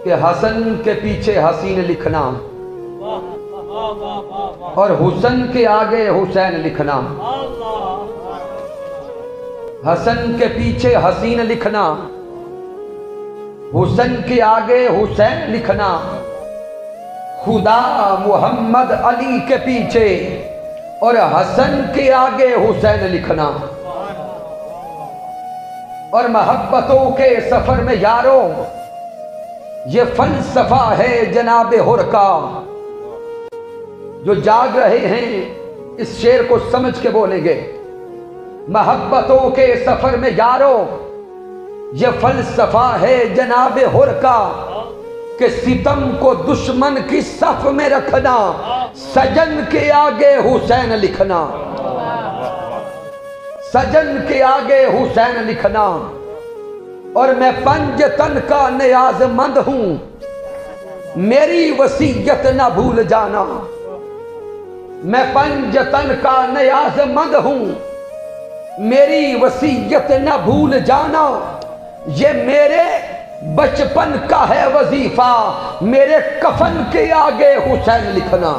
कि हसन के पीछे हसीन लिखना और हुसन के आगे हुसैन लिखना। हसन के पीछे हसीन लिखना, हुसन के आगे हुसैन लिखना। खुदा मोहम्मद अली के पीछे और हसन के आगे हुसैन लिखना। और मोहब्बतों के सफर में यारों ये फलसफा है जनाबे हुर का। जो जाग रहे हैं इस शेर को समझ के बोलेंगे। मोहब्बतों के सफर में यारों ये फलसफा है जनाबे हुर का कि सितम को दुश्मन की सफ में रखना, सजन के आगे हुसैन लिखना। सजन के आगे हुसैन लिखना। और मैं पंजतन का नियाज़मंद हूं, मेरी वसीयत ना भूल जाना। मैं पंजतन का नियाज़मंद हूं, मेरी वसीयत ना भूल जाना। ये मेरे बचपन का है वजीफा, मेरे कफन के आगे हुसैन लिखना।